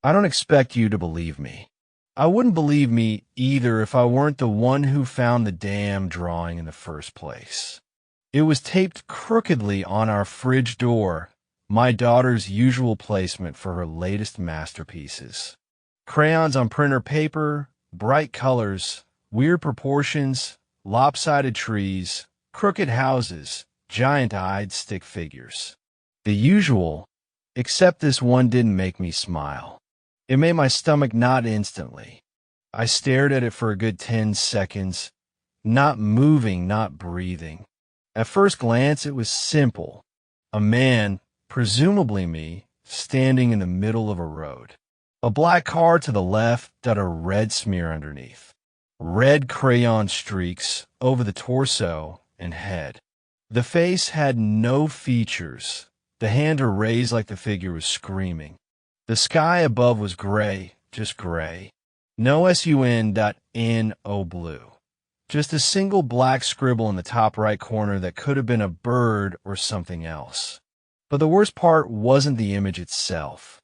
I don't expect you to believe me. I wouldn't believe me either if I weren't the one who found the damn drawing in the first place. It was taped crookedly on our fridge door, my daughter's usual placement for her latest masterpieces. Crayons on printer paper, bright colors, weird proportions, lopsided trees, crooked houses, giant-eyed stick figures. The usual, except this one didn't make me smile. It made my stomach knot instantly. I stared at it for a good 10 seconds, not moving, not breathing. At first glance, it was simple. A man, presumably me, standing in the middle of a road. A black car to the left that a red smear underneath. Red crayon streaks over the torso and head. The face had no features. The hand are raised like the figure was screaming. The sky above was gray, just gray. No sun.no blue. Just a single black scribble in the top right corner that could have been a bird or something else. But the worst part wasn't the image itself.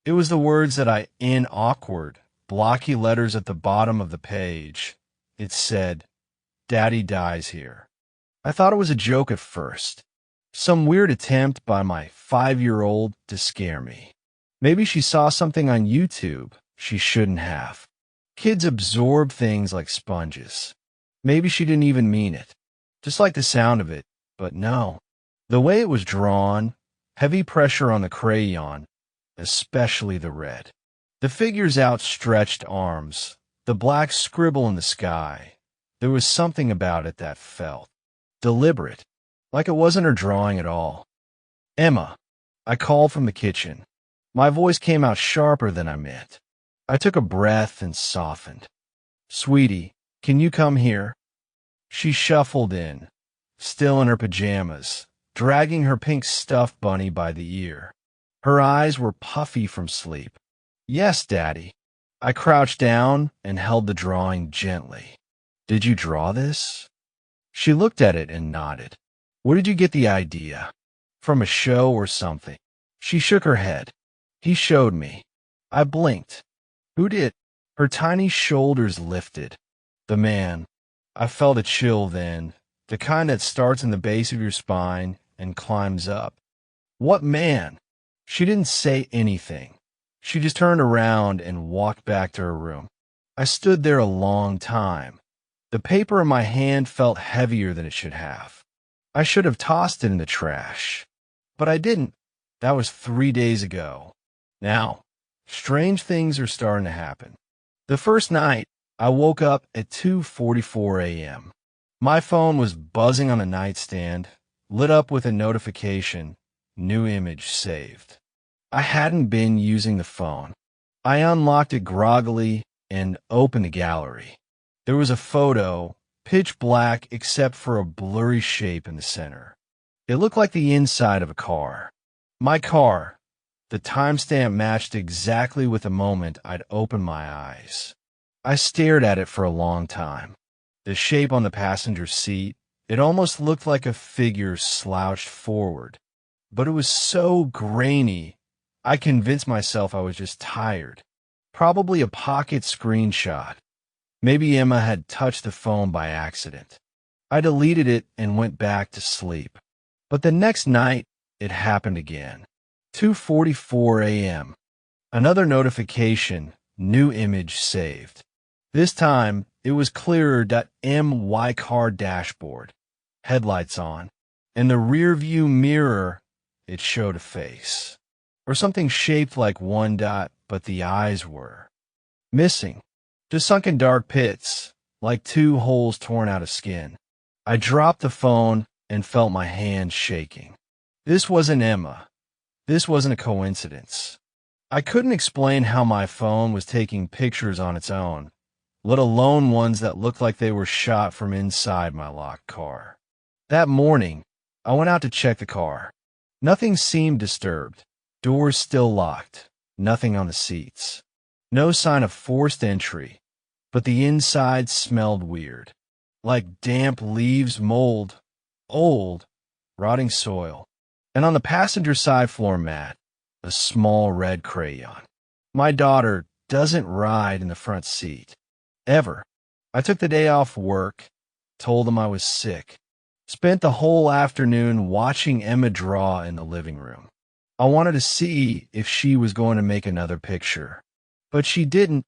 It was the words that in awkward, blocky letters at the bottom of the page. It said, "Daddy dies here." I thought it was a joke at first. Some weird attempt by my 5-year-old to scare me. Maybe she saw something on YouTube she shouldn't have. Kids absorb things like sponges. Maybe she didn't even mean it. Just like the sound of it, but no. The way it was drawn, heavy pressure on the crayon, especially the red. The figure's outstretched arms, the black scribble in the sky. There was something about it that felt deliberate, like it wasn't her drawing at all. "Emma," I called from the kitchen. My voice came out sharper than I meant. I took a breath and softened. "Sweetie, can you come here?" She shuffled in, still in her pajamas, dragging her pink stuffed bunny by the ear. Her eyes were puffy from sleep. "Yes, Daddy." I crouched down and held the drawing gently. "Did you draw this?" She looked at it and nodded. "Where did you get the idea? From a show or something?" She shook her head. "He showed me." I blinked. "Who did?" Her tiny shoulders lifted. "The man." I felt a chill then, the kind that starts in the base of your spine and climbs up. "What man?" She didn't say anything. She just turned around and walked back to her room. I stood there a long time. The paper in my hand felt heavier than it should have. I should have tossed it in the trash. But I didn't. That was 3 days ago. Now, strange things are starting to happen. The first night, I woke up at 2:44 a.m. My phone was buzzing on the nightstand, lit up with a notification, new image saved. I hadn't been using the phone. I unlocked it groggily and opened the gallery. There was a photo, pitch black except for a blurry shape in the center. It looked like the inside of a car. My car. The timestamp matched exactly with the moment I'd opened my eyes. I stared at it for a long time. The shape on the passenger seat, it almost looked like a figure slouched forward. But it was so grainy, I convinced myself I was just tired. Probably a pocket screenshot. Maybe Emma had touched the phone by accident. I deleted it and went back to sleep. But the next night, it happened again. 2:44 a.m. Another notification, new image saved. This time, it was clearer. My car dashboard, headlights on. In the rear view mirror, it showed a face. Or something shaped like one dot, but the eyes were missing. Just sunken dark pits, like 2 holes torn out of skin. I dropped the phone and felt my hand shaking. This wasn't Emma. This wasn't a coincidence. I couldn't explain how my phone was taking pictures on its own, let alone ones that looked like they were shot from inside my locked car. That morning, I went out to check the car. Nothing seemed disturbed. Doors still locked. Nothing on the seats. No sign of forced entry, but the inside smelled weird. Like damp leaves, mold, old, rotting soil. And on the passenger side floor mat, a small red crayon. My daughter doesn't ride in the front seat. Ever. I took the day off work, told them I was sick, spent the whole afternoon watching Emma draw in the living room. I wanted to see if she was going to make another picture, but she didn't.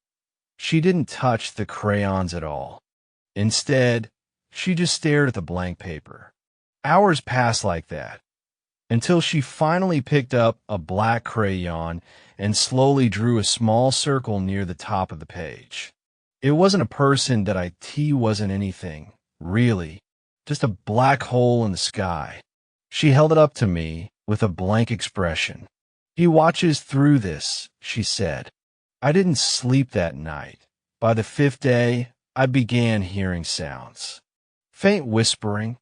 She didn't touch the crayons at all. Instead, she just stared at the blank paper. Hours passed like that, until she finally picked up a black crayon and slowly drew a small circle near the top of the page. It wasn't a person that wasn't anything, really, just a black hole in the sky. She held it up to me with a blank expression. "He watches through this," she said. I didn't sleep that night. By the 5th day, I began hearing sounds. Faint whispering,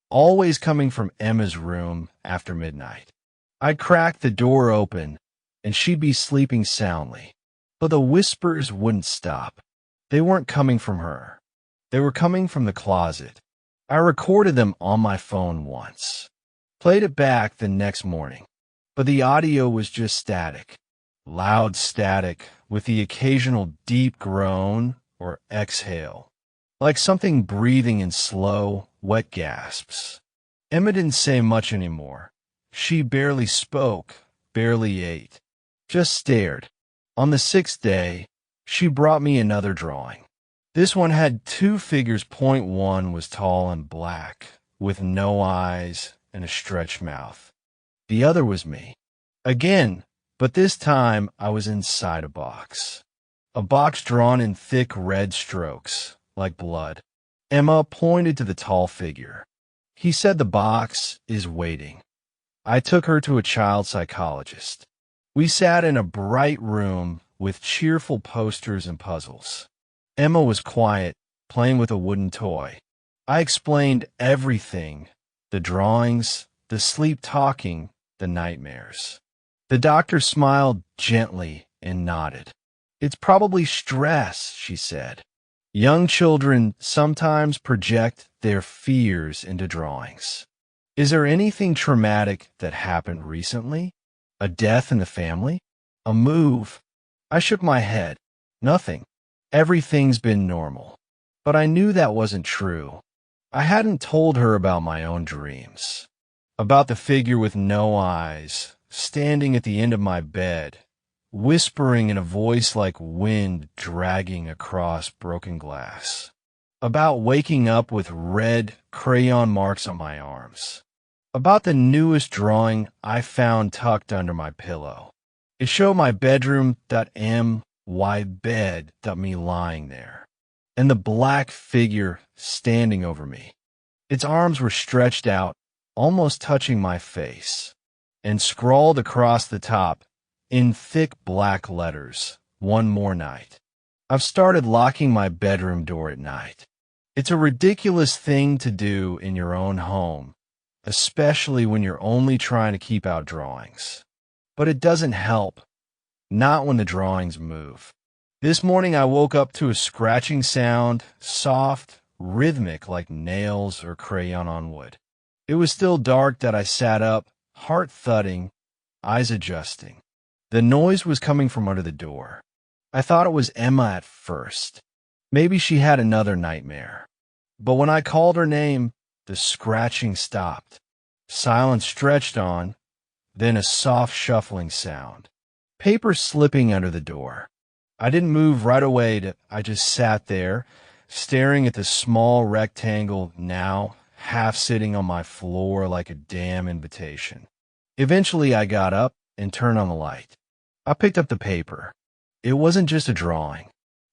always coming from Emma's room after midnight. I'd crack the door open, and she'd be sleeping soundly. But the whispers wouldn't stop. They weren't coming from her. They were coming from the closet. I recorded them on my phone once. Played it back the next morning. But the audio was just static. Loud static with the occasional deep groan or exhale. Like something breathing in slow, wet gasps. Emma didn't say much anymore. She barely spoke, barely ate. Just stared. On the 6th day, she brought me another drawing. This one had 2 figures. Point one was tall and black, with no eyes and a stretched mouth. The other was me. Again, but this time I was inside a box. A box drawn in thick red strokes, like blood. Emma pointed to the tall figure. "He said the box is waiting." I took her to a child psychologist. We sat in a bright room with cheerful posters and puzzles. Emma was quiet, playing with a wooden toy. I explained everything: the drawings, the sleep talking, the nightmares. The doctor smiled gently and nodded. "It's probably stress," she said. "Young children sometimes project their fears into drawings." "Is there anything traumatic that happened recently? A death in the family? A move?" I shook my head. "Nothing. Everything's been normal." But I knew that wasn't true. I hadn't told her about my own dreams. About the figure with no eyes, standing at the end of my bed, whispering in a voice like wind dragging across broken glass. About waking up with red crayon marks on my arms. About the newest drawing I found tucked under my pillow. It showed my bedroom.my bed.me lying there, and the black figure standing over me. Its arms were stretched out, almost touching my face, and scrawled across the top, in thick black letters, "One more night." I've started locking my bedroom door at night. It's a ridiculous thing to do in your own home, especially when you're only trying to keep out drawings. But it doesn't help, not when the drawings move. This morning I woke up to a scratching sound, soft, rhythmic like nails or crayon on wood. It was still dark that I sat up, heart thudding, eyes adjusting. The noise was coming from under the door. I thought it was Emma at first. Maybe she had another nightmare. But when I called her name, the scratching stopped. Silence stretched on, then a soft shuffling sound. Paper slipping under the door. I didn't move right away. I just sat there, staring at the small rectangle now, half sitting on my floor like a damn invitation. Eventually I got up and turned on the light. I picked up the paper. It wasn't just a drawing.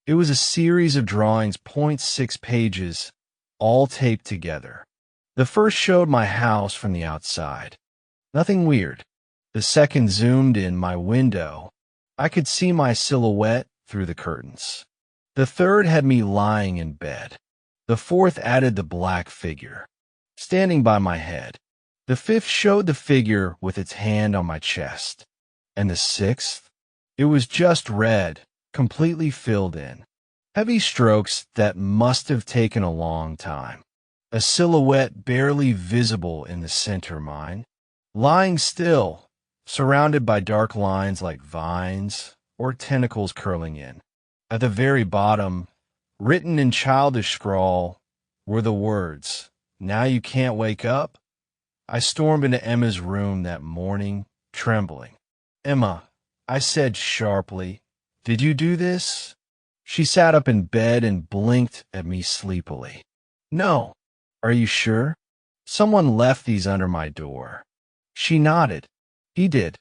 It was a series of drawings, 0.6 pages, all taped together. The first showed my house from the outside. Nothing weird. The second zoomed in my window. I could see my silhouette through the curtains. The third had me lying in bed. The fourth added the black figure, standing by my head. The fifth showed the figure with its hand on my chest. And the sixth? It was just red, completely filled in. Heavy strokes that must have taken a long time. A silhouette barely visible in the center, mine. Lying still, surrounded by dark lines like vines or tentacles curling in. At the very bottom, written in childish scrawl, were the words, "Now you can't wake up?" I stormed into Emma's room that morning, trembling. "Emma," I said sharply, "did you do this?" She sat up in bed and blinked at me sleepily. "No." "Are you sure?" "Someone left these under my door." She nodded. "He did."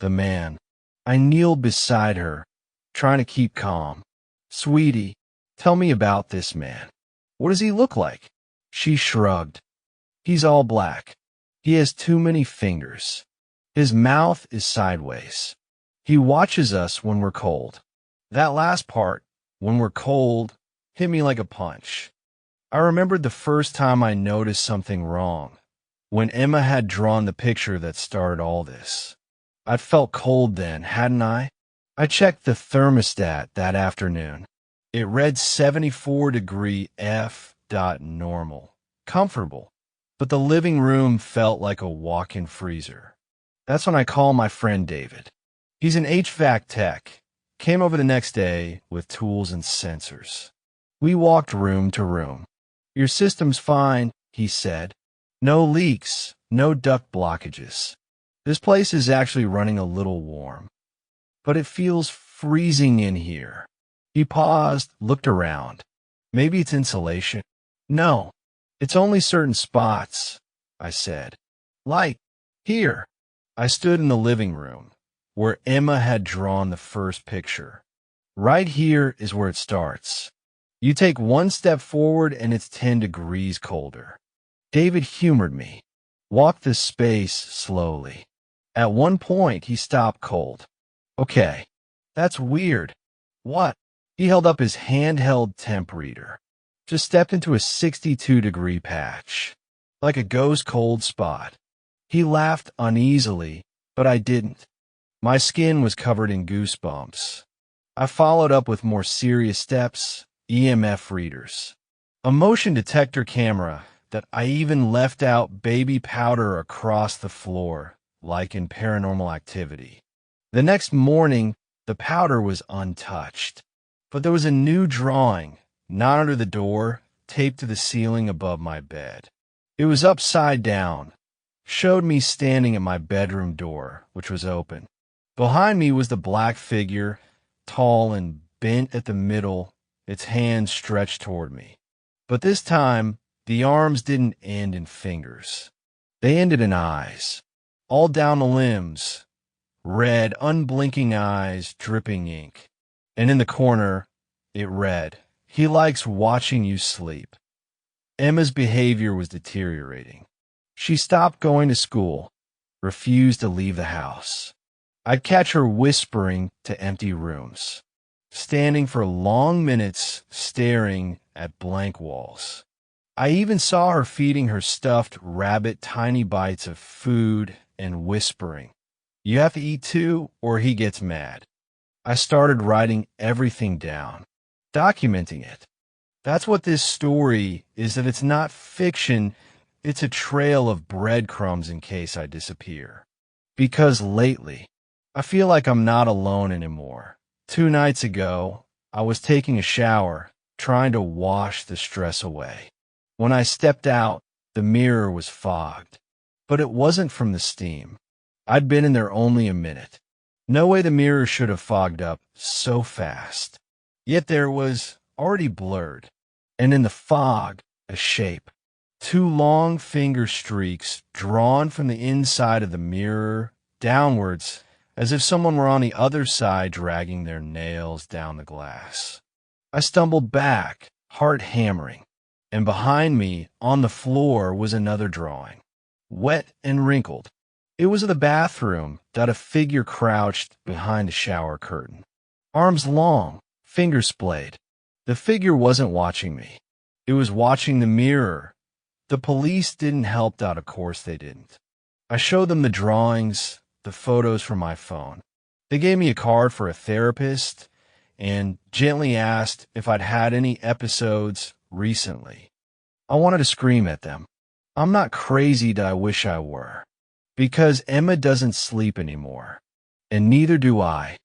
"The man." I kneeled beside her, trying to keep calm. "Sweetie, tell me about this man. What does he look like?" She shrugged. "He's all black. He has too many fingers. His mouth is sideways. He watches us when we're cold." That last part, "when we're cold," hit me like a punch. I remembered the first time I noticed something wrong, when Emma had drawn the picture that started all this. I'd felt cold then, hadn't I? I checked the thermostat that afternoon. It read 74° F. normal. Comfortable. But the living room felt like a walk-in freezer. That's when I called my friend David. He's an HVAC tech. Came over the next day with tools and sensors. We walked room to room. "Your system's fine," he said. "No leaks, no duct blockages. This place is actually running a little warm. But it feels freezing in here." He paused, looked around. "Maybe it's insulation." "No, it's only certain spots," I said. "Like here." I stood in the living room, where Emma had drawn the first picture. "Right here is where it starts. You take one step forward and it's 10 degrees colder." David humored me, walked the space slowly. At one point, he stopped cold. "Okay, that's weird." "What?" He held up his handheld temp reader. "Just stepped into a 62-degree patch, like a ghost cold spot." He laughed uneasily, but I didn't. My skin was covered in goosebumps. I followed up with more serious steps, EMF readers, a motion detector camera that I even left out baby powder across the floor, like in Paranormal Activity. The next morning, the powder was untouched, but there was a new drawing, not under the door, taped to the ceiling above my bed. It was upside down, showed me standing at my bedroom door, which was open. Behind me was the black figure, tall and bent at the middle, its hands stretched toward me. But this time, the arms didn't end in fingers. They ended in eyes, all down the limbs, red, unblinking eyes, dripping ink. And in the corner, it read, "He likes watching you sleep." Emma's behavior was deteriorating. She stopped going to school, refused to leave the house. I'd catch her whispering to empty rooms, standing for long minutes staring at blank walls. I even saw her feeding her stuffed rabbit tiny bites of food and whispering, "You have to eat too, or he gets mad." I started writing everything down, documenting it. That's what this story is, that it's not fiction, it's a trail of breadcrumbs in case I disappear. Because lately, I feel like I'm not alone anymore. 2 nights ago, I was taking a shower, trying to wash the stress away. When I stepped out, the mirror was fogged. But it wasn't from the steam. I'd been in there only a minute. No way the mirror should have fogged up so fast. Yet there was already blurred, and in the fog, a shape. 2 long finger streaks drawn from the inside of the mirror downwards, as if someone were on the other side dragging their nails down the glass. I stumbled back, heart hammering, and behind me, on the floor, was another drawing, wet and wrinkled. It was of the bathroom that a figure crouched behind a shower curtain. Arms long, fingers splayed. The figure wasn't watching me. It was watching the mirror. The police didn't help out, of course they didn't. I showed them the drawings, the photos from my phone. They gave me a card for a therapist and gently asked if I'd had any episodes recently. I wanted to scream at them. I'm not crazy that I wish I were. Because Emma doesn't sleep anymore. And neither do I.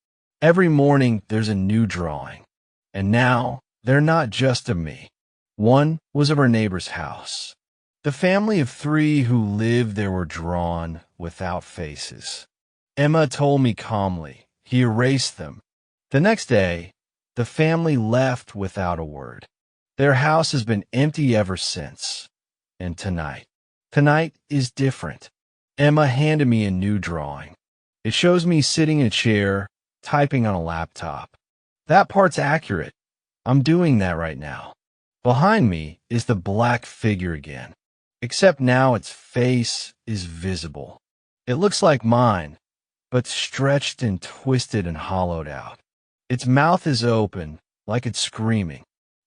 Every morning there's a new drawing. And now they're not just of me. One was of our neighbor's house. The family of 3 who lived there were drawn without faces. Emma told me calmly. He erased them. The next day, the family left without a word. Their house has been empty ever since. And tonight is different. Emma handed me a new drawing. It shows me sitting in a chair, typing on a laptop. That part's accurate. I'm doing that right now. Behind me is the black figure again, except now its face is visible. It looks like mine, but stretched and twisted and hollowed out. Its mouth is open, like it's screaming.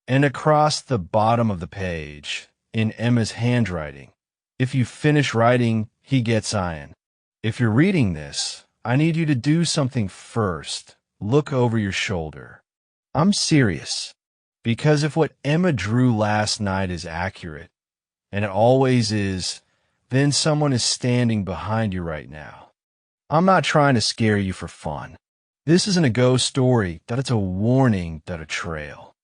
And across the bottom of the page, in Emma's handwriting, if you finish writing, he gets iron. If you're reading this, I need you to do something first. Look over your shoulder. I'm serious. Because if what Emma drew last night is accurate, and it always is, then someone is standing behind you right now. I'm not trying to scare you for fun. This isn't a ghost story, that it's a warning, that a trail.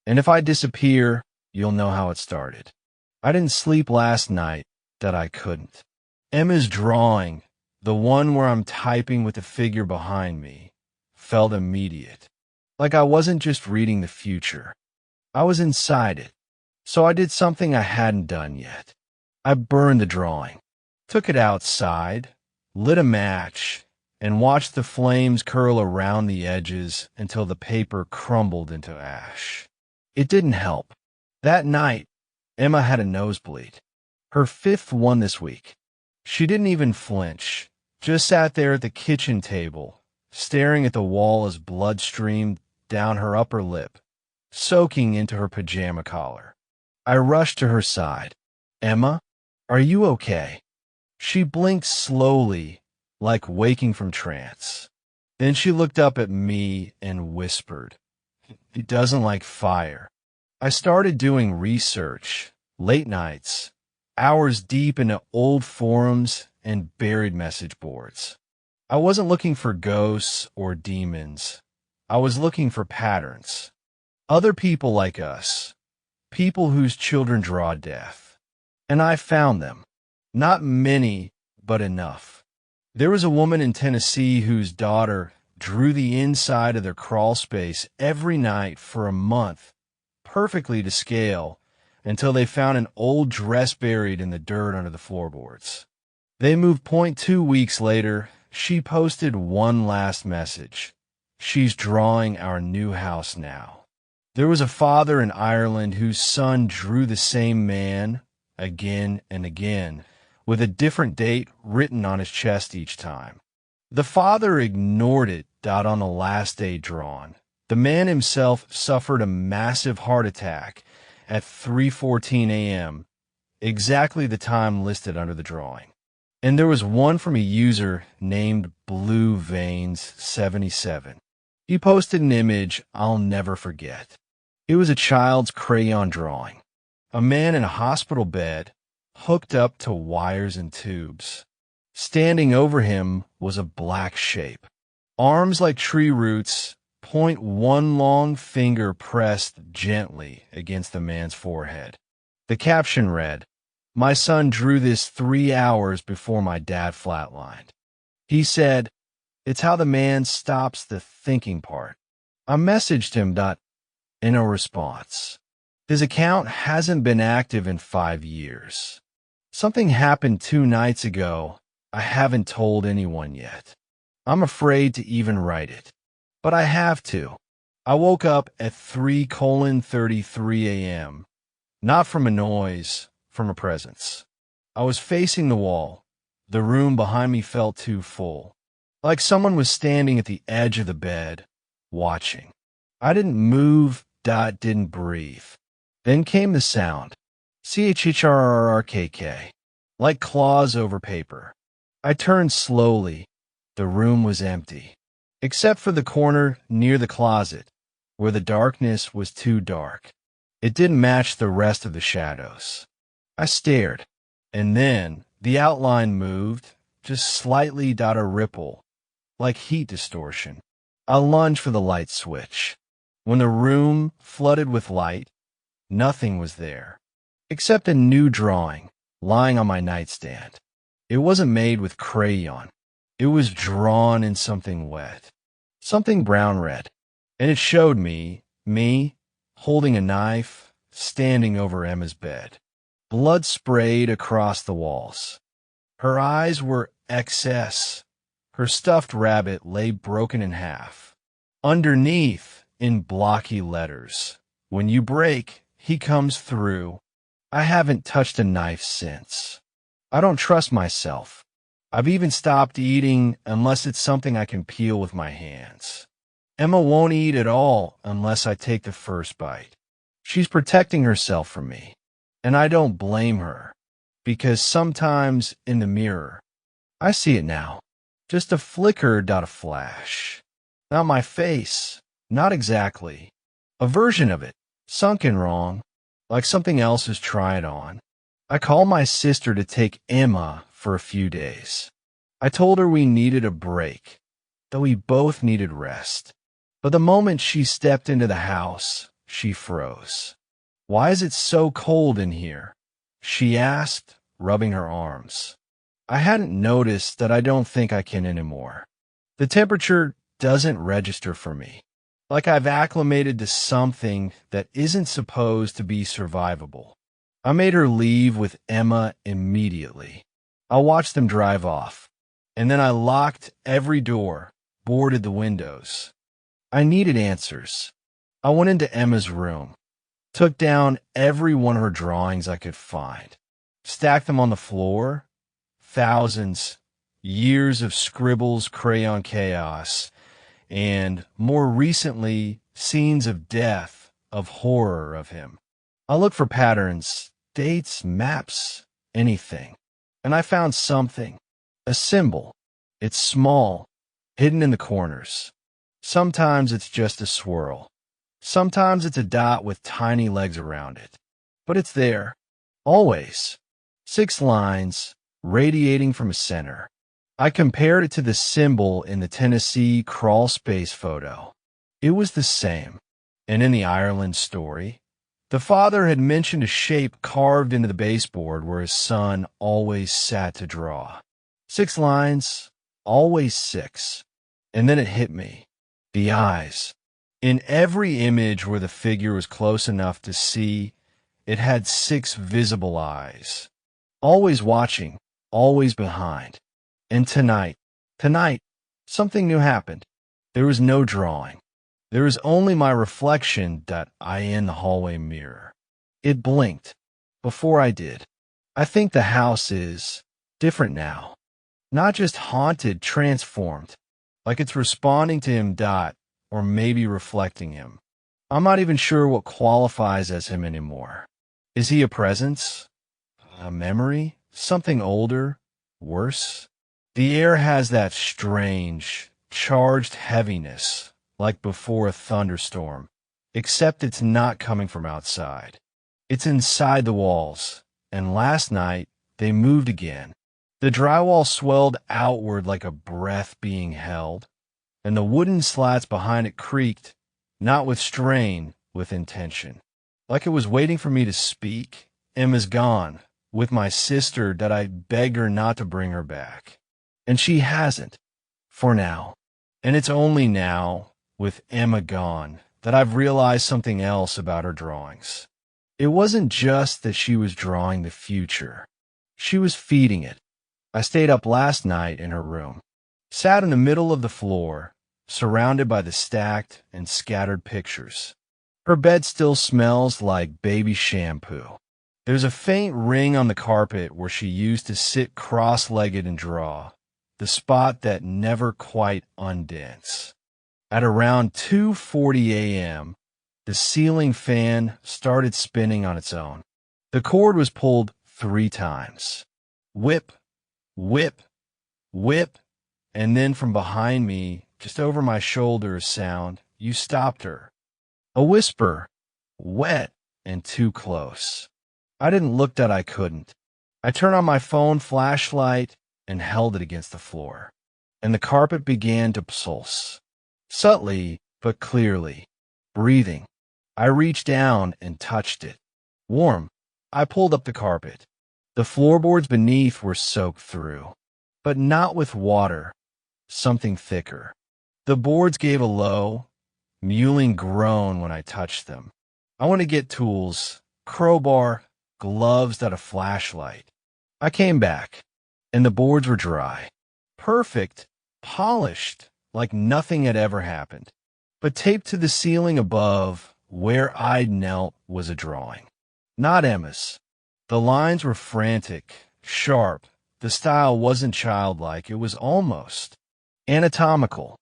And if I disappear, you'll know how it started. I didn't sleep last night, that I couldn't. Emma's drawing, the one where I'm typing with the figure behind me, felt immediate. Like I wasn't just reading the future. I was inside it. So I did something I hadn't done yet. I burned the drawing, took it outside, lit a match, and watched the flames curl around the edges until the paper crumbled into ash. It didn't help. That night, Emma had a nosebleed. Her 5th one this week. She didn't even flinch, just sat there at the kitchen table, staring at the wall as blood streamed down her upper lip, soaking into her pajama collar. I rushed to her side. Emma, are you okay? She blinked slowly, like waking from trance. Then she looked up at me and whispered, "He doesn't like fire." I started doing research, late nights, hours deep into old forums and buried message boards. I wasn't looking for ghosts or demons. I was looking for patterns. Other people like us. People whose children draw death. And I found them. Not many, but enough. There was a woman in Tennessee whose daughter drew the inside of their crawl space every night for a month, perfectly to scale, until they found an old dress buried in the dirt under the floorboards. They moved 0.2 weeks later. She posted one last message. She's drawing our new house now. There was a father in Ireland whose son drew the same man again and again, with a different date written on his chest each time. The father ignored it on the last day drawn. The man himself suffered a massive heart attack at 3:14 a.m., exactly the time listed under the drawing. And there was one from a user named Blue Veins 77. He posted an image I'll never forget. It was a child's crayon drawing. A man in a hospital bed, hooked up to wires and tubes. Standing over him was a black shape. Arms like tree roots, point one long finger pressed gently against the man's forehead. The caption read, "My son drew this 3 hours before my dad flatlined." He said, "It's how the man stops the thinking part." I messaged him in a response. His account hasn't been active in 5 years. Something happened 2 nights ago I haven't told anyone yet. I'm afraid to even write it. But I have to. I woke up at 3:33 a.m. Not from a noise, from a presence. I was facing the wall. The room behind me felt too full. Like someone was standing at the edge of the bed, watching. I didn't move, didn't breathe. Then came the sound. CHRRRKK. Like claws over paper. I turned slowly. The room was empty. Except for the corner near the closet, where the darkness was too dark. It didn't match the rest of the shadows. I stared. And then the outline moved, just slightly, a ripple, like heat distortion. I lunged for the light switch. When the room flooded with light, nothing was there, except a new drawing lying on my nightstand. It wasn't made with crayon. It was drawn in something wet, something brown-red, and it showed me, holding a knife, standing over Emma's bed. Blood sprayed across the walls. Her eyes were XS. Her stuffed rabbit lay broken in half. Underneath, in blocky letters, "When you break, he comes through." I haven't touched a knife since. I don't trust myself. I've even stopped eating unless it's something I can peel with my hands. Emma won't eat at all unless I take the first bite. She's protecting herself from me, and I don't blame her, because sometimes in the mirror, I see it now. Just a flicker, a flash. Not my face, not exactly. A version of it, sunken wrong, like something else is trying on. I called my sister to take Emma for a few days. I told her we needed a break, that we both needed rest. But the moment she stepped into the house, she froze. "Why is it so cold in here?" she asked, rubbing her arms. I hadn't noticed that I don't think I can anymore. The temperature doesn't register for me. Like I've acclimated to something that isn't supposed to be survivable. I made her leave with Emma immediately. I watched them drive off, and then I locked every door, boarded the windows. I needed answers. I went into Emma's room, took down every one of her drawings I could find, stacked them on the floor. Thousands, years of scribbles, crayon chaos, and more recently, scenes of death, of horror of him. I looked for patterns, dates, maps, anything. And I found something, a symbol. It's small, hidden in the corners. Sometimes it's just a swirl. Sometimes it's a dot with tiny legs around it. But it's there, always. 6 lines, radiating from a center. I compared it to the symbol in the Tennessee crawl space photo. It was the same. And in the Ireland story, the father had mentioned a shape carved into the baseboard where his son always sat to draw. 6 lines, always 6. And then it hit me. The eyes. In every image where the figure was close enough to see, it had 6 visible eyes. Always watching, always behind. And tonight, something new happened. There was no drawing. There was only my reflection that I in the hallway mirror. It blinked. Before I did. I think the house is different now. Not just haunted, transformed. Like it's responding to him, or maybe reflecting him. I'm not even sure what qualifies as him anymore. Is he a presence? A memory? Something older? Worse? The air has that strange, charged heaviness, like before a thunderstorm, except it's not coming from outside. It's inside the walls, and last night they moved again. The drywall swelled outward like a breath being held, and the wooden slats behind it creaked, not with strain, with intention. Like it was waiting for me to speak. Emma's gone, with my sister that I begged her not to bring her back. And she hasn't, for now. And it's only now, with Emma gone, that I've realized something else about her drawings. It wasn't just that she was drawing the future. She was feeding it. I stayed up last night in her room, sat in the middle of the floor, surrounded by the stacked and scattered pictures. Her bed still smells like baby shampoo. There's a faint ring on the carpet where she used to sit cross-legged and draw, the spot that never quite undents. At around 2:40 a.m., the ceiling fan started spinning on its own. The cord was pulled 3 times. Whip, whip, whip, and then from behind me, just over my shoulder, a sound. You stopped her. A whisper, wet and too close. I didn't look that I couldn't. I turned on my phone flashlight and held it against the floor, and the carpet began to pulse. subtly but clearly, breathing. I reached down and touched it. Warm. I pulled up the carpet. The floorboards beneath were soaked through, but not with water, something thicker. The boards gave a low, mewling groan when I touched them. I want to get tools, crowbar, gloves, a flashlight. I came back, and the boards were dry. Perfect, polished, like nothing had ever happened. But taped to the ceiling above, where I'd knelt, was a drawing. Not Emma's. The lines were frantic, sharp. The style wasn't childlike. It was almost anatomical.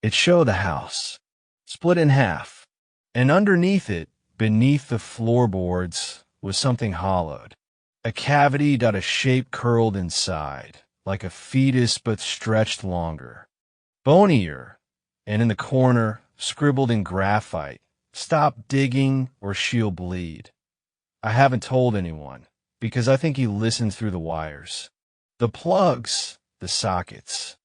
It showed the house, split in half, and underneath it, beneath the floorboards, was something hollowed. A cavity, a shape curled inside, like a fetus but stretched longer. Bonier, and in the corner, scribbled in graphite, "Stop digging or she'll bleed." I haven't told anyone, because I think he listens through the wires. The plugs, the sockets.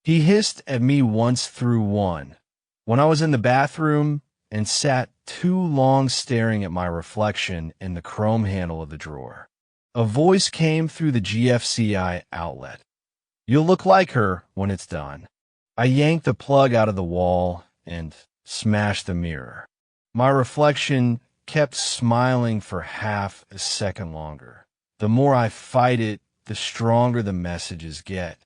He hissed at me once through one, when I was in the bathroom and sat too long staring at my reflection in the chrome handle of the drawer. A voice came through the GFCI outlet. "You'll look like her when it's done." I yanked the plug out of the wall and smashed the mirror. My reflection kept smiling for half a second longer. The more I fight it, the stronger the messages get.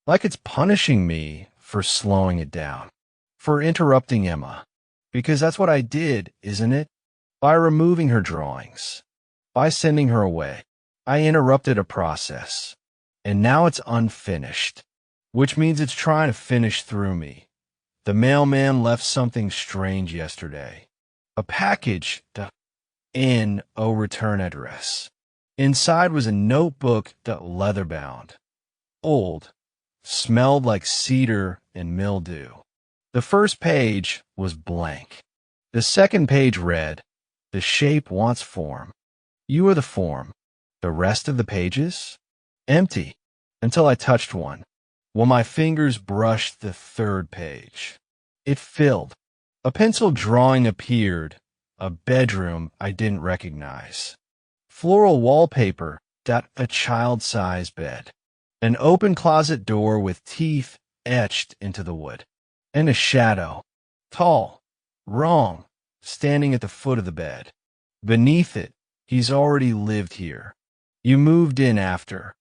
Like it's punishing me for slowing it down, for interrupting Emma. Because that's what I did, isn't it? By removing her drawings, by sending her away, I interrupted a process. And now it's unfinished, which means it's trying to finish through me. The mailman left something strange yesterday. A package, in a return address. Inside was a notebook, leather-bound. Old, smelled like cedar and mildew. The first page was blank. The second page read, "The shape wants form. You are the form." The rest of the pages? Empty, until I touched one. When my fingers brushed the third page, it filled. A pencil drawing appeared, a bedroom I didn't recognize. Floral wallpaper, a child-sized bed. An open closet door with teeth etched into the wood. And a shadow, tall, wrong, standing at the foot of the bed. Beneath it, "He's already lived here. You moved in after."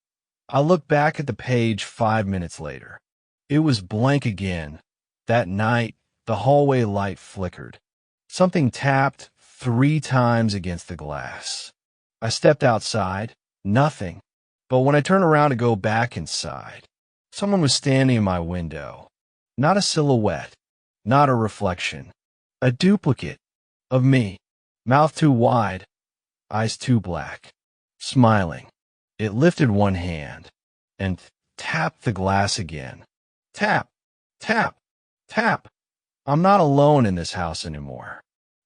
I looked back at the page 5 minutes later. It was blank again. That night, the hallway light flickered. Something tapped 3 times against the glass. I stepped outside. Nothing. But when I turned around to go back inside, someone was standing in my window. Not a silhouette. Not a reflection. A duplicate of me. Mouth too wide. Eyes too black. Smiling. It lifted one hand and tapped the glass again. Tap, tap, tap. I'm not alone in this house anymore.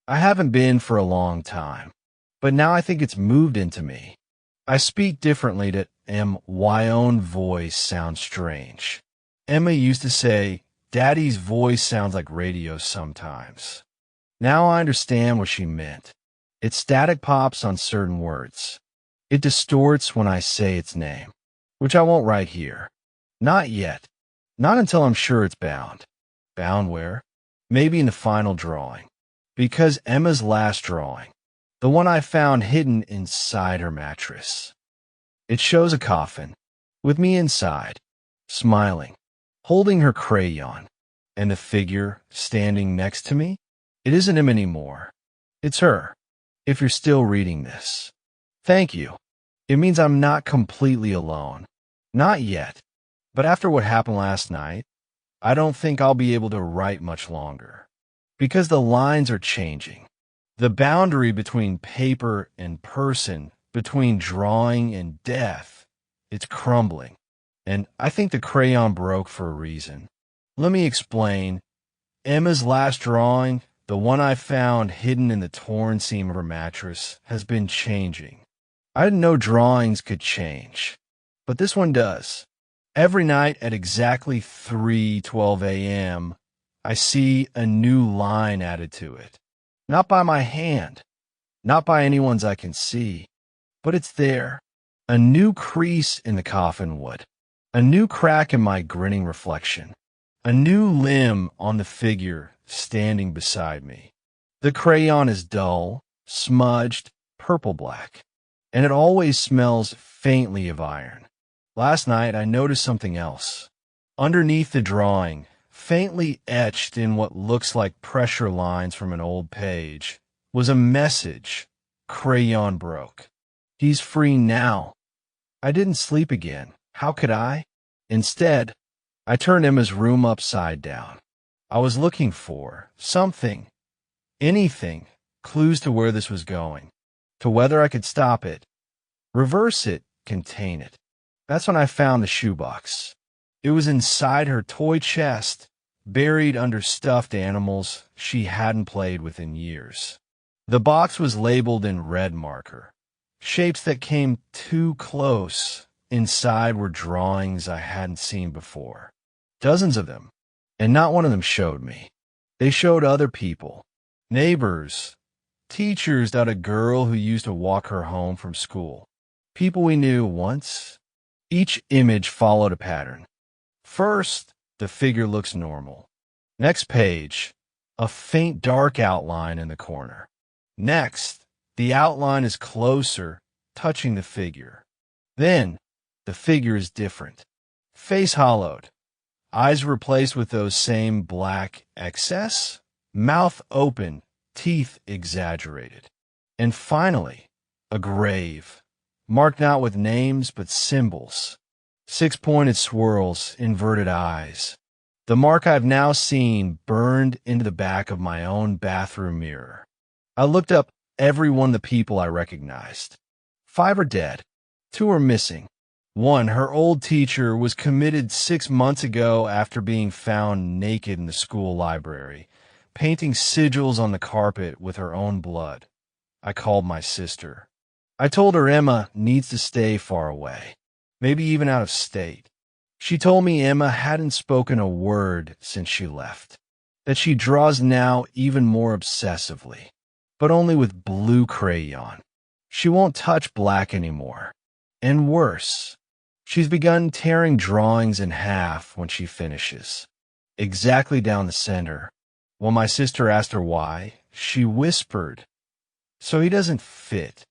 I haven't been for a long time, but now I think it's moved into me. I speak differently to my own voice sounds strange. Emma used to say, "Daddy's voice sounds like radio sometimes." Now I understand what she meant. It static pops on certain words. It distorts when I say its name, which I won't write here. Not yet. Not until I'm sure it's bound. Bound where? Maybe in the final drawing. Because Emma's last drawing, the one I found hidden inside her mattress. It shows a coffin, with me inside, smiling, holding her crayon, and the figure standing next to me. It isn't him anymore. It's her, if you're still reading this. Thank you. It means I'm not completely alone. Not yet. But after what happened last night, I don't think I'll be able to write much longer. Because the lines are changing. The boundary between paper and person, between drawing and death, it's crumbling. And I think the crayon broke for a reason. Let me explain. Emma's last drawing, the one I found hidden in the torn seam of her mattress, has been changing. I didn't know drawings could change, but this one does. Every night at exactly 3:12 a.m., I see a new line added to it. Not by my hand, not by anyone's I can see, but it's there. A new crease in the coffin wood, a new crack in my grinning reflection, a new limb on the figure standing beside me. The crayon is dull, smudged, purple-black, and it always smells faintly of iron. Last night I noticed something else. Underneath the drawing, faintly etched in what looks like pressure lines from an old page, was a message. Crayon broke. He's free now. I didn't sleep again. How could I? Instead, I turned Emma's room upside down. I was looking for something, anything, clues to where this was going, to whether I could stop it, reverse it, contain it. That's when I found the shoebox. It was inside her toy chest, buried under stuffed animals she hadn't played with in years. The box was labeled in red marker. Shapes that came too close. Inside were drawings I hadn't seen before. Dozens of them, and not one of them showed me. They showed other people, neighbors, teachers that a girl who used to walk her home from school. People we knew once. Each image followed a pattern. First, the figure looks normal. Next page, a faint dark outline in the corner. Next, the outline is closer, touching the figure. Then, the figure is different. Face hollowed. Eyes replaced with those same black excess. Mouth open, teeth exaggerated. And finally, a grave. Marked not with names, but symbols. Six-pointed swirls, inverted eyes. The mark I've now seen burned into the back of my own bathroom mirror. I looked up every one of the people I recognized. 5 are dead. 2 are missing. One, her old teacher, was committed 6 months ago after being found naked in the school library, painting sigils on the carpet with her own blood. I called my sister. I told her Emma needs to stay far away, maybe even out of state. She told me Emma hadn't spoken a word since she left, that she draws now even more obsessively, but only with blue crayon. She won't touch black anymore. And worse, she's begun tearing drawings in half when she finishes, exactly down the center. When my sister asked her why, she whispered, "So he doesn't fit."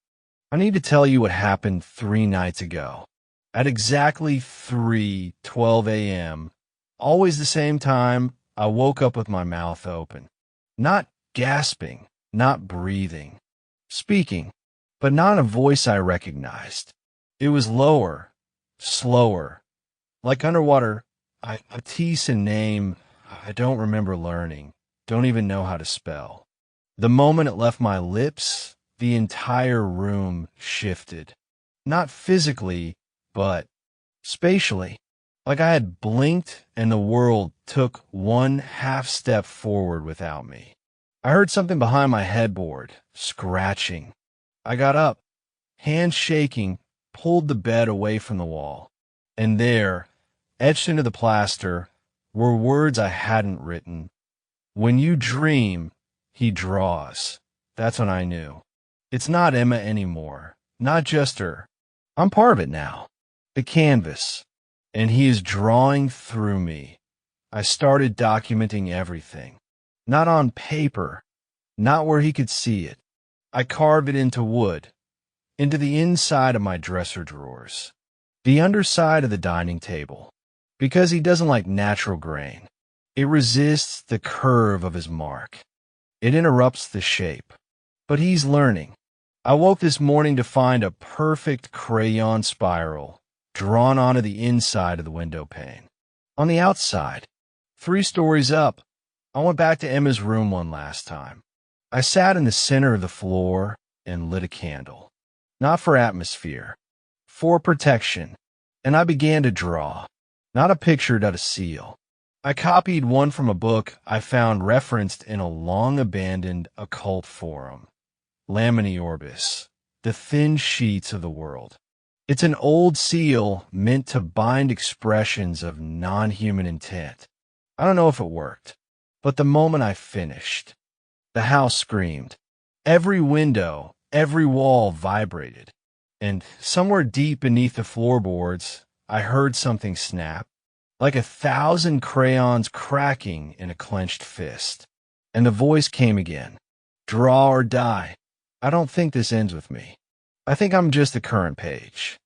I need to tell you what happened 3 nights ago. At exactly 3:12 a.m., always the same time, I woke up with my mouth open. Not gasping, not breathing. Speaking, but not in a voice I recognized. It was lower, slower, like underwater. A piece and name I don't remember learning, don't even know how to spell. The moment it left my lips, the entire room shifted. Not physically, but spatially. Like I had blinked and the world took 1 half step forward without me. I heard something behind my headboard, scratching. I got up, hands shaking, pulled the bed away from the wall. And there, etched into the plaster, were words I hadn't written. When you dream, he draws. That's when I knew. It's not Emma anymore. Not just her. I'm part of it now. The canvas. And he is drawing through me. I started documenting everything. Not on paper. Not where he could see it. I carved it into wood. Into the inside of my dresser drawers. The underside of the dining table. Because he doesn't like natural grain. It resists the curve of his mark. It interrupts the shape. But he's learning. I woke this morning to find a perfect crayon spiral drawn onto the inside of the window pane. On the outside, 3 stories up, I went back to Emma's room one last time. I sat in the center of the floor and lit a candle. Not for atmosphere, for protection. And I began to draw. Not a picture, but a seal. I copied one from a book I found referenced in a long-abandoned occult forum. Lamini Orbis, the thin sheets of the world. It's an old seal meant to bind expressions of non-human intent. I don't know if it worked, But the moment I finished, the house screamed. Every window, every wall vibrated. And somewhere deep beneath the floorboards, I heard something snap, like 1,000 crayons cracking in a clenched fist. And the voice came again. Draw or die. I don't think this ends with me. I think I'm just the current page.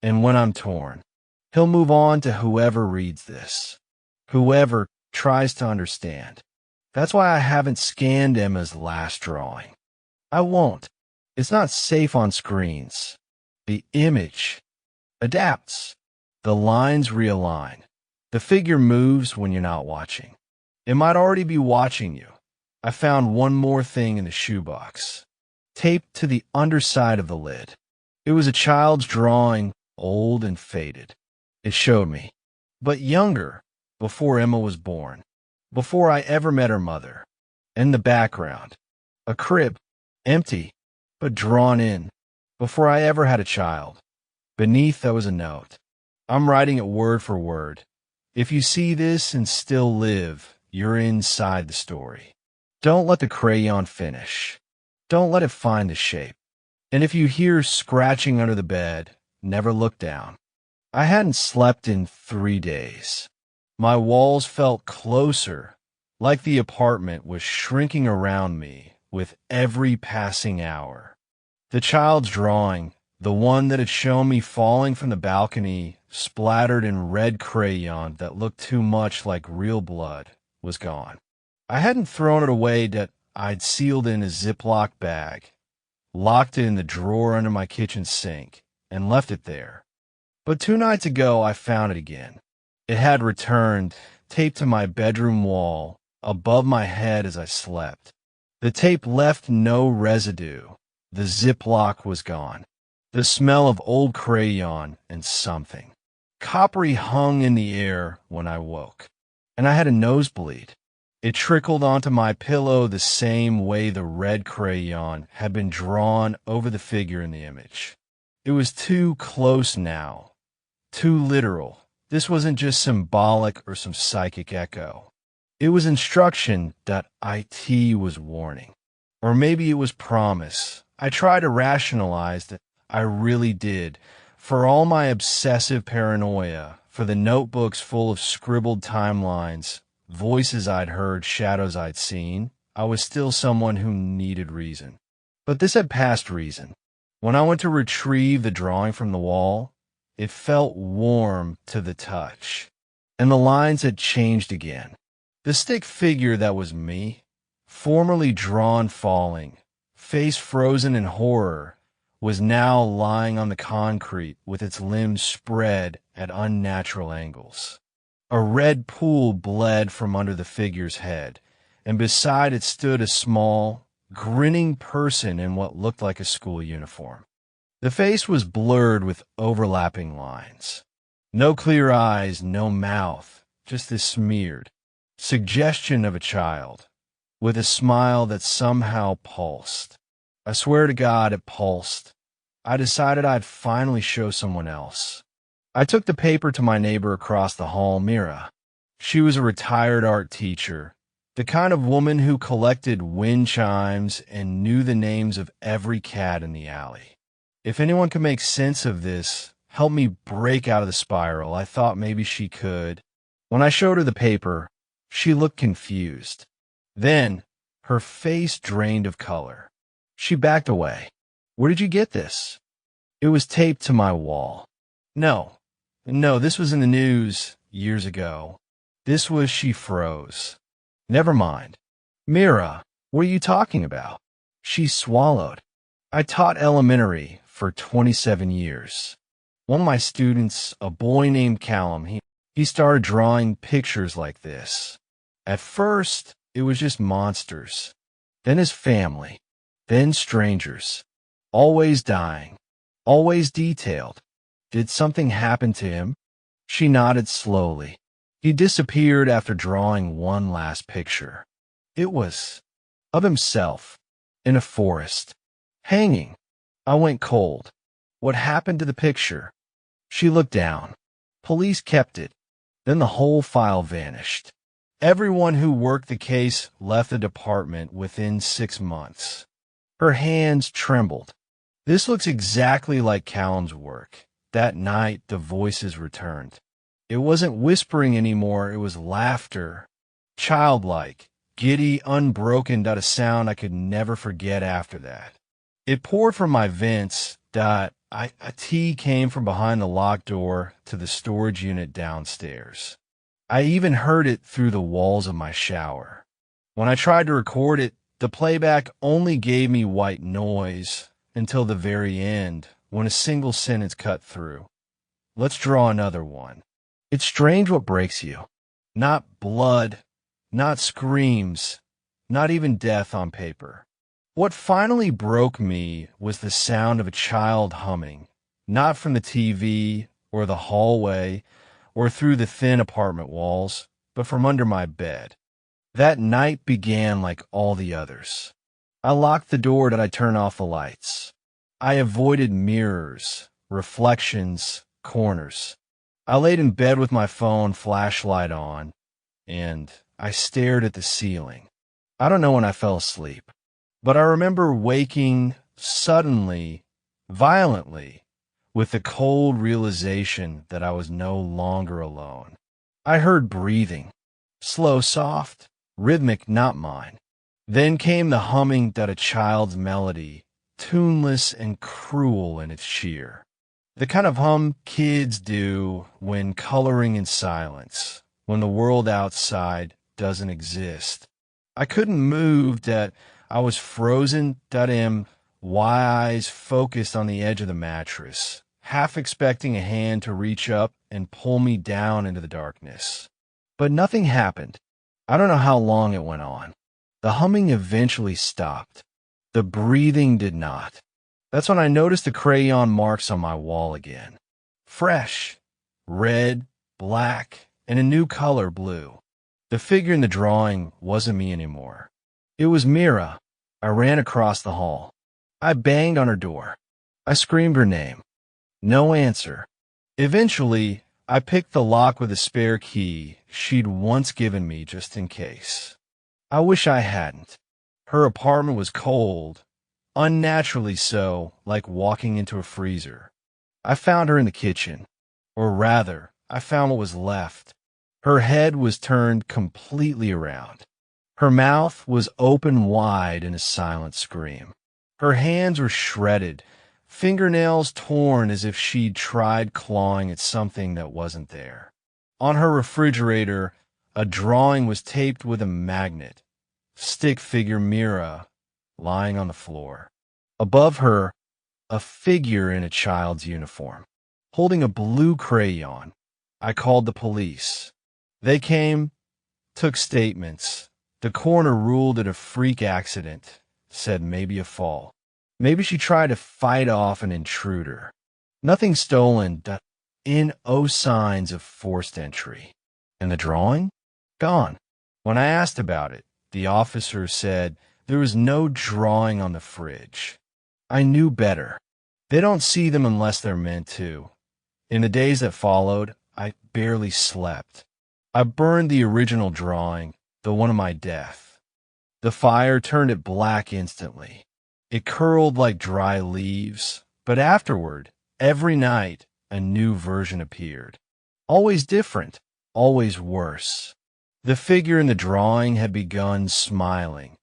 And when I'm torn, he'll move on to whoever reads this. Whoever tries to understand. That's why I haven't scanned Emma's last drawing. I won't. It's not safe on screens. The image adapts. The lines realign. The figure moves when you're not watching. It might already be watching you. I found one more thing in the shoebox, taped to the underside of the lid. It was a child's drawing, old and faded. It showed me, but younger, before Emma was born, before I ever met her mother. In the background, a crib, empty, but drawn in, before I ever had a child. Beneath there was a note. I'm writing it word for word. If you see this and still live, you're inside the story. Don't let the crayon finish. Don't let it find the shape. And if you hear scratching under the bed, never look down. I hadn't slept in 3 days. My walls felt closer, like the apartment was shrinking around me with every passing hour. The child's drawing, the one that had shown me falling from the balcony, splattered in red crayon that looked too much like real blood, was gone. I hadn't thrown it away, that I'd sealed in a Ziploc bag, locked it in the drawer under my kitchen sink, and left it there. But 2 nights ago I found it again. It had returned, taped to my bedroom wall, above my head as I slept. The tape left no residue. The Ziploc was gone. The smell of old crayon and something coppery hung in the air when I woke, and I had a nosebleed. It trickled onto my pillow the same way the red crayon had been drawn over the figure in the image. It was too close now, too literal. This wasn't just symbolic or some psychic echo. It was instruction that IT was warning. Or maybe it was promise. I tried to rationalize that I really did. For all my obsessive paranoia, for the notebooks full of scribbled timelines, voices I'd heard, shadows I'd seen, I was still someone who needed reason. But this had passed reason. When I went to retrieve the drawing from the wall, it felt warm to the touch. And the lines had changed again. The stick figure that was me, formerly drawn falling, face frozen in horror, was now lying on the concrete with its limbs spread at unnatural angles. A red pool bled from under the figure's head, and beside it stood a small, grinning person in what looked like a school uniform. The face was blurred with overlapping lines. No clear eyes, no mouth, just this smeared suggestion of a child, with a smile that somehow pulsed. I swear to God it pulsed. I decided I'd finally show someone else. I took the paper to my neighbor across the hall, Mira. She was a retired art teacher, the kind of woman who collected wind chimes and knew the names of every cat in the alley. If anyone could make sense of this, help me break out of the spiral, I thought maybe she could. When I showed her the paper, she looked confused. Then, her face drained of color. She backed away. Where did you get this? It was taped to my wall. No, this was in the news years ago. This was, she froze. Never mind. Mira, what are you talking about? She swallowed. I taught elementary for 27 years. One of my students, a boy named Callum, he started drawing pictures like this. At first, it was just monsters. Then his family. Then strangers. Always dying. Always detailed. Did something happen to him? She nodded slowly. He disappeared after drawing one last picture. It was of himself, in a forest, hanging. I went cold. What happened to the picture? She looked down. Police kept it. Then the whole file vanished. Everyone who worked the case left the department within 6 months. Her hands trembled. This looks exactly like Callum's work. That night, the voices returned. It wasn't whispering anymore, it was laughter. Childlike, giddy, unbroken, a sound I could never forget after that. It poured from my vents, a tea came from behind the locked door to the storage unit downstairs. I even heard it through the walls of my shower. When I tried to record it, the playback only gave me white noise until the very end, when a single sentence cut through. Let's draw another one. It's strange what breaks you. Not blood, not screams, not even death on paper. What finally broke me was the sound of a child humming, not from the TV or the hallway or through the thin apartment walls, but from under my bed. That night began like all the others. I locked the door. I turned off the lights. I avoided mirrors, reflections, corners. I laid in bed with my phone flashlight on, and I stared at the ceiling. I don't know when I fell asleep, but I remember waking suddenly, violently, with the cold realization that I was no longer alone. I heard breathing, slow, soft, rhythmic, not mine. Then came the humming, a child's melody, tuneless and cruel in its sheer. The kind of hum kids do when coloring in silence, when the world outside doesn't exist. I couldn't move, I was frozen, eyes focused on the edge of the mattress, half expecting a hand to reach up and pull me down into the darkness. But nothing happened. I don't know how long it went on. The humming eventually stopped. The breathing did not. That's when I noticed the crayon marks on my wall again. Fresh, red, black, and a new color, blue. The figure in the drawing wasn't me anymore. It was Mira. I ran across the hall. I banged on her door. I screamed her name. No answer. Eventually, I picked the lock with a spare key she'd once given me just in case. I wish I hadn't. Her apartment was cold, unnaturally so, like walking into a freezer. I found her in the kitchen. Or rather, I found what was left. Her head was turned completely around. Her mouth was open wide in a silent scream. Her hands were shredded, fingernails torn as if she'd tried clawing at something that wasn't there. On her refrigerator, a drawing was taped with a magnet. Stick figure Mira, lying on the floor. Above her, a figure in a child's uniform, holding a blue crayon. I called the police. They came, took statements. The coroner ruled it a freak accident, said maybe a fall. Maybe she tried to fight off an intruder. Nothing stolen, no signs of forced entry. And the drawing? Gone. When I asked about it, the officer said there was no drawing on the fridge. I knew better. They don't see them unless they're meant to. In the days that followed, I barely slept. I burned the original drawing, the one of my death. The fire turned it black instantly. It curled like dry leaves, but afterward, every night, a new version appeared. Always different, always worse. The figure in the drawing had begun smiling,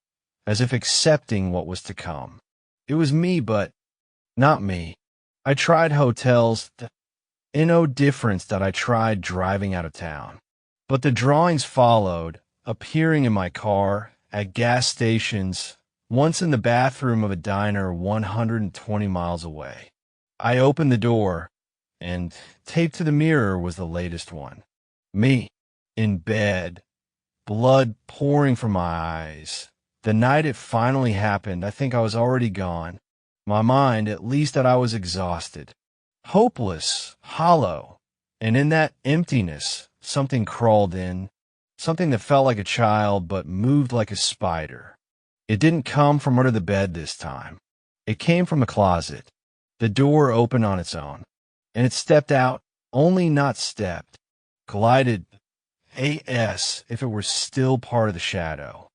as if accepting what was to come. It was me, but not me. I tried hotels, no difference that I tried driving out of town. But the drawings followed, appearing in my car, at gas stations, once in the bathroom of a diner 120 miles away. I opened the door, and taped to the mirror was the latest one. Me, in bed, blood pouring from my eyes. The night it finally happened, I think I was already gone. My mind, at least, that I was exhausted, hopeless, hollow, and in that emptiness, something crawled in, something that felt like a child but moved like a spider. It didn't come from under the bed this time. It came from the closet. The door opened on its own, and it stepped out, only not stepped, glided AS if it were still part of the shadow.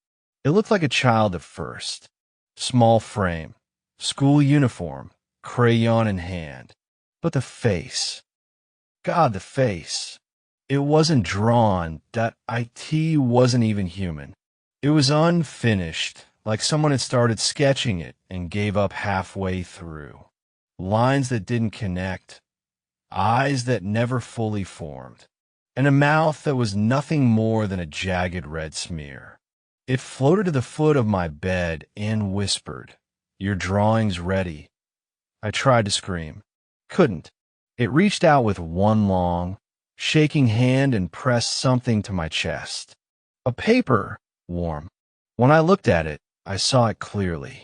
It looked like a child at first. Small frame, school uniform, crayon in hand. But the face. God, the face. It wasn't drawn. That IT wasn't even human. It was unfinished, like someone had started sketching it and gave up halfway through. Lines that didn't connect, eyes that never fully formed, and a mouth that was nothing more than a jagged red smear. It floated to the foot of my bed and whispered, "Your drawing's ready." I tried to scream. Couldn't. It reached out with one long, shaking hand and pressed something to my chest. A paper, warm. When I looked at it, I saw it clearly.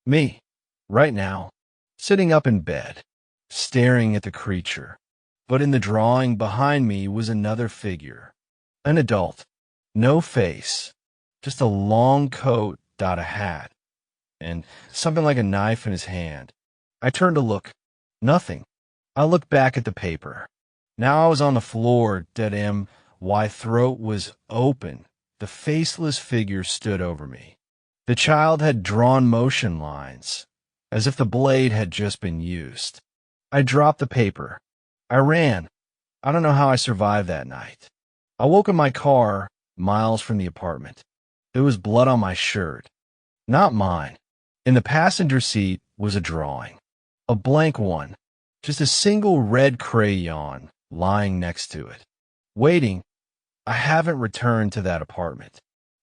Me, right now, sitting up in bed, staring at the creature. But in the drawing behind me was another figure. An adult. No face. Just a long coat, a hat, and something like a knife in his hand. I turned to look. Nothing. I looked back at the paper. Now I was on the floor, my throat was open. The faceless figure stood over me. The child had drawn motion lines, as if the blade had just been used. I dropped the paper. I ran. I don't know how I survived that night. I woke in my car, miles from the apartment. There was blood on my shirt. Not mine. In the passenger seat was a drawing. A blank one. Just a single red crayon lying next to it. Waiting. I haven't returned to that apartment.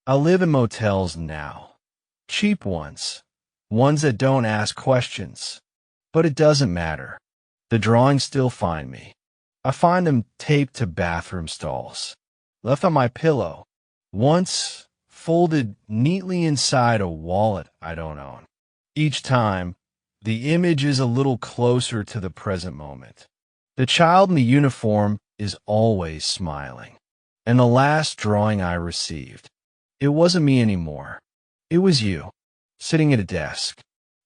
I live in motels now. Cheap ones. Ones that don't ask questions. But it doesn't matter. The drawings still find me. I find them taped to bathroom stalls. Left on my pillow. Once folded neatly inside a wallet I don't own. Each time, the image is a little closer to the present moment. The child in the uniform is always smiling. And the last drawing I received, it wasn't me anymore. It was you, sitting at a desk,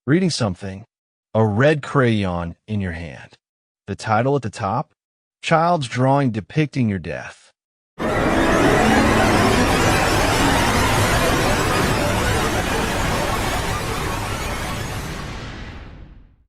reading something, a red crayon in your hand. The title at the top, Child's Drawing Depicting Your Death.